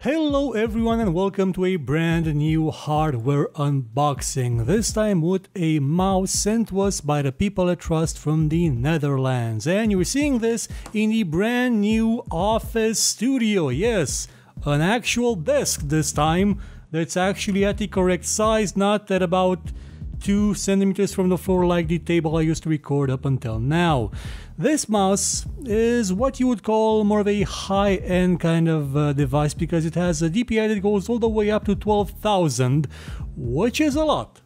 Hello everyone and welcome to a brand new hardware unboxing, this time with a mouse sent to us by the people I trust from the Netherlands. And you're seeing this in the brand new office studio. Yes, an actual desk this time that's actually at the correct size, not at about 2 centimeters from the floor like the table I used to record up until now. This mouse is what you would call more of a high-end kind of device because it has a DPI that goes all the way up to 12,000, which is a lot.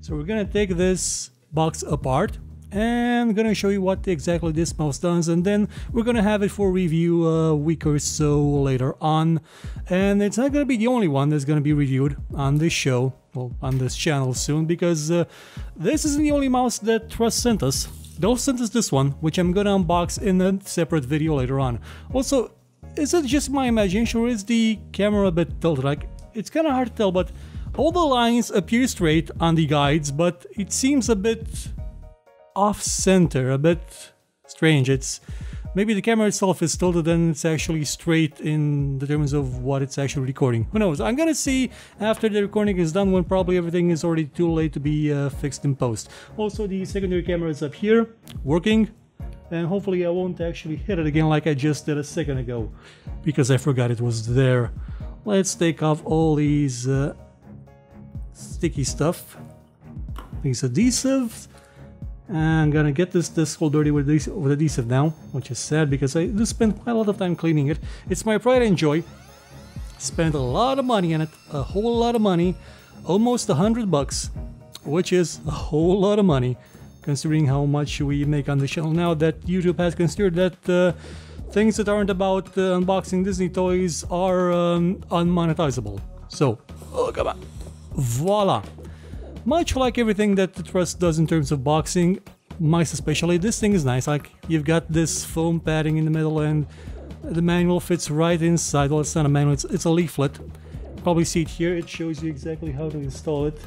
So we're gonna take this box apart and gonna show you what exactly this mouse does, and then we're gonna have it for review a week or so later on. And it's not gonna be the only one that's gonna be reviewed on this show, well, on this channel soon, because this isn't the only mouse that Trust sent us. They'll send us this one, which I'm gonna unbox in a separate video later on. Also, is it just my imagination or is the camera a bit tilted? Like, it's kind of hard to tell, but all the lines appear straight on the guides, but it seems a bit off-center, a bit strange. It's maybe the camera itself is tilted and it's actually straight in the terms of what it's actually recording. Who knows? I'm gonna see after the recording is done, when probably everything is already too late to be fixed in post. Also, the secondary camera is up here, working, and hopefully I won't actually hit it again like I just did a second ago, because I forgot it was there. Let's take off all these sticky stuff, these adhesives. I'm gonna get this disc all dirty with adhesive now, which is sad because I do spend quite a lot of time cleaning it. It's my pride and joy. Spent a lot of money on it, a whole lot of money, almost $100, which is a whole lot of money considering how much we make on the channel now that YouTube has considered that things that aren't about unboxing Disney toys are unmonetizable. So, oh, come on, voila! Much like everything that the Trust does in terms of boxing, mice especially, this thing is nice. Like, you've got this foam padding in the middle and the manual fits right inside. Well, it's not a manual, it's a leaflet. Probably see it here, it shows you exactly how to install it.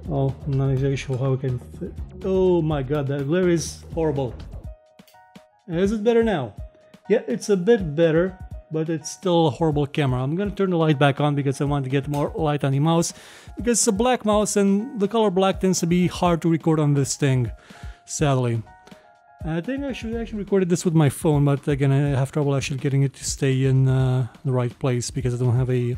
Oh, I'm not exactly sure how it can fit. Oh my god, that glare is horrible. Is it better now? Yeah, it's a bit better, but it's still a horrible camera. I'm gonna turn the light back on because I want to get more light on the mouse, because it's a black mouse and the color black tends to be hard to record on this thing, sadly. I think I should actually record this with my phone, but again I have trouble actually getting it to stay in the right place because I don't have a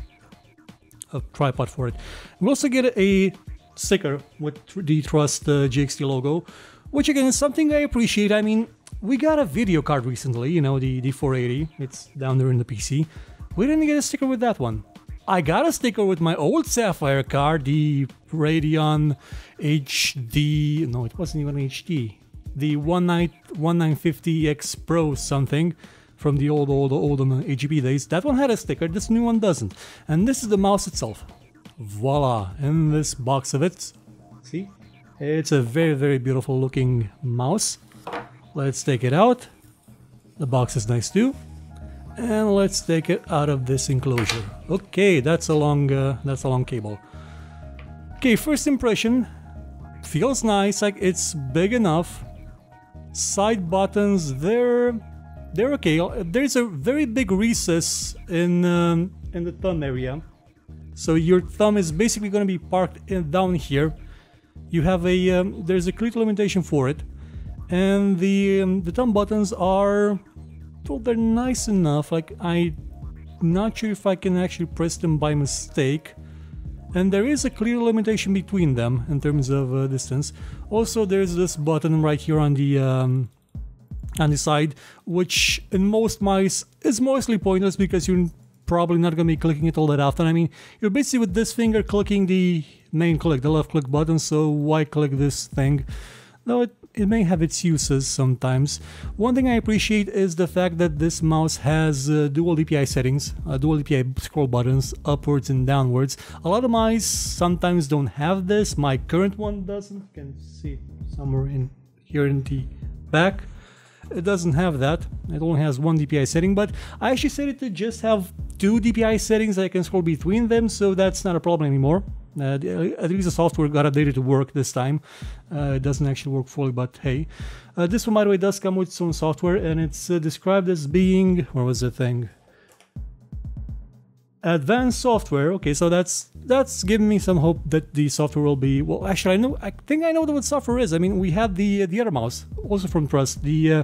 tripod for it. We also get a sticker with the Trust GXT logo, which again is something I appreciate. I mean, we got a video card recently, you know, the 480, it's down there in the PC. We didn't get a sticker with that one. I got a sticker with my old Sapphire card, the Radeon HD, no, it wasn't even HD, the 1950X Pro something from the old RGB days. That one had a sticker, this new one doesn't. And this is the mouse itself. Voila, in this box of it, see? It's a very, very beautiful looking mouse. Let's take it out. The box is nice too. And let's take it out of this enclosure. Okay, that's a long cable. Okay, first impression, feels nice, like it's big enough. Side buttons, they're okay. There's a very big recess in the thumb area, so your thumb is basically going to be parked down here. You have a there's a clear limitation for it. And the thumb buttons are, well, they're nice enough. Like, I'm not sure if I can actually press them by mistake. And there is a clear limitation between them in terms of distance. Also, there's this button right here on the side, which in most mice is mostly pointless because you're probably not going to be clicking it all that often. I mean, you're basically with this finger clicking the main click, the left click button, so why click this thing? Though it may have its uses sometimes. One thing I appreciate is the fact that this mouse has dual DPI settings, dual DPI scroll buttons, upwards and downwards. A lot of mice sometimes don't have this. My current one doesn't. You can see it somewhere in here in the back. It doesn't have that. It only has one DPI setting, but I actually set it to just have 2 DPI settings. I can scroll between them, so that's not a problem anymore. At least the software got updated to work this time. It doesn't actually work fully, but hey. This one, by the way, does come with its own software, and it's described as being... where was the thing? Advanced software. Okay, so that's giving me some hope that the software will be, well, actually I think I know what software is. I mean, we had the other mouse also from Trust, the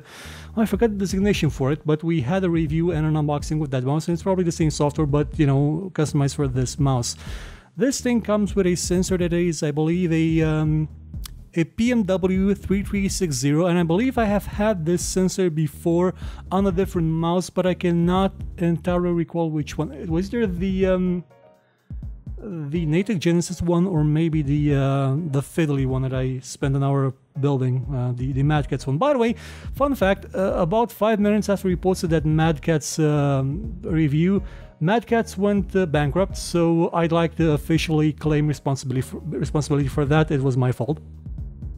I forgot the designation for it, but we had a review and an unboxing with that mouse, and it's probably the same software, but you know, customized for this mouse. This thing comes with a sensor that is, I believe, a PMW 3360, and I believe I have had this sensor before on a different mouse, but I cannot entirely recall which one. It was either the Native Genesis one, or maybe the fiddly one that I spent an hour building, the Mad Catz one. By the way, fun fact, about 5 minutes after we posted that Mad Catz review, Mad Catz went bankrupt, so I'd like to officially claim responsibility for that. It was my fault.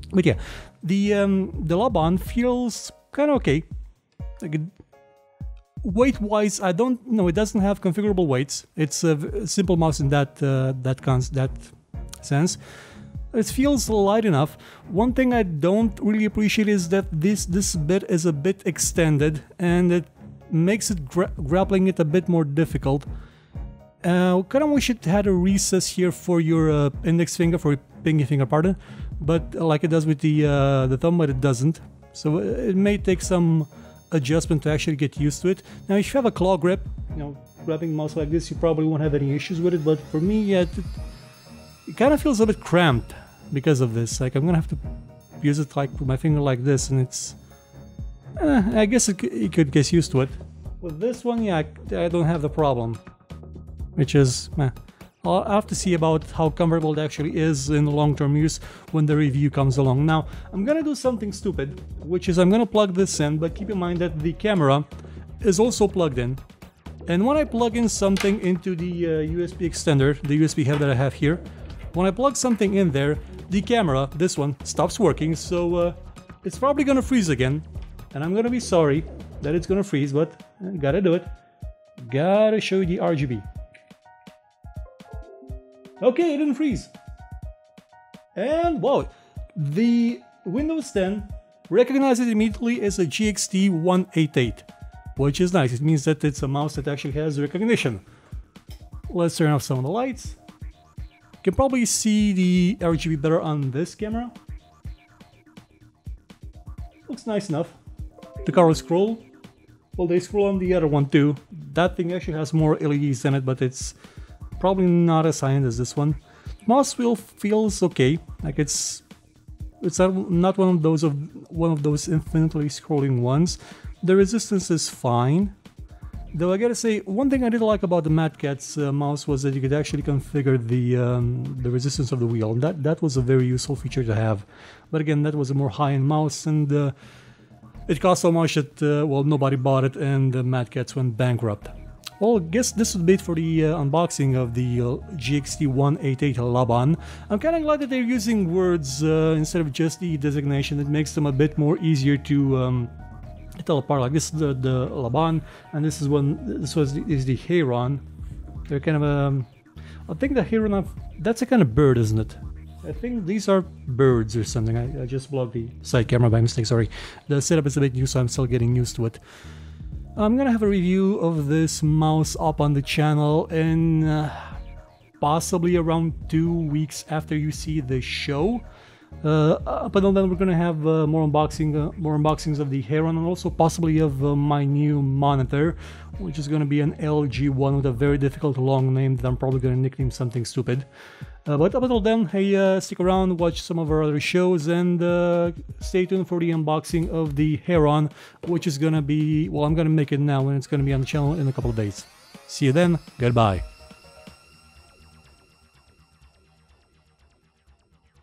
But yeah, the Laban feels kind of okay. Like, weight-wise, I don't know. It doesn't have configurable weights. It's a simple mouse in that sense. It feels light enough. One thing I don't really appreciate is that this bit is a bit extended, and it makes it grappling it a bit more difficult. Kind of wish it had a recess here for your index finger, for your pinky finger, pardon. But like it does with the thumb, but it doesn't. So it may take some adjustment to actually get used to it. Now, if you have a claw grip, you know, grabbing the mouse like this, you probably won't have any issues with it. But for me, yeah, it kind of feels a bit cramped because of this. Like, I'm gonna have to use it like with my finger like this, and it's. I guess it could get used to it. With this one, yeah, I don't have the problem, which is. I'll have to see about how comfortable it actually is in long-term use when the review comes along. Now, I'm gonna do something stupid, which is I'm gonna plug this in, but keep in mind that the camera is also plugged in. And when I plug in something into the USB extender, the USB head that I have here, when I plug something in there, the camera, this one, stops working, so it's probably gonna freeze again. And I'm gonna be sorry that it's gonna freeze, but gotta do it. Gotta show you the RGB. Okay, it didn't freeze. And wow, the Windows 10 recognizes it immediately as a GXT 188, which is nice. It means that it's a mouse that actually has recognition. Let's turn off some of the lights. You can probably see the RGB better on this camera. Looks nice enough. The colors scroll. Well, they scroll on the other one too. That thing actually has more LEDs in it, but it's probably not as high-end as this one. Mouse wheel feels okay. Like it's not one of those infinitely scrolling ones. The resistance is fine. Though I gotta say, one thing I did like about the Mad Catz mouse was that you could actually configure the resistance of the wheel. And that was a very useful feature to have. But again, that was a more high-end mouse, and it cost so much that well, nobody bought it, and Mad Catz went bankrupt. Well, I guess this would be it for the unboxing of the GXT 188 Laban. I'm kind of glad that they're using words instead of just the designation. It makes them a bit more easier to tell apart. Like this is the Laban, and this is the Heron. They're kind of I think the Heron, that's a kind of bird, isn't it? I think these are birds or something. I just blocked the side camera by mistake, sorry. The setup is a bit new, so I'm still getting used to it. I'm gonna have a review of this mouse up on the channel in possibly around 2 weeks after you see the show. Up until then, we're gonna have more unboxings of the Heron, and also possibly of my new monitor, which is gonna be an LG one with a very difficult long name that I'm probably gonna nickname something stupid. But up until then, hey, stick around, watch some of our other shows, and stay tuned for the unboxing of the Heron, which is gonna be, well, I'm gonna make it now, and it's gonna be on the channel in a couple of days. See you then, goodbye.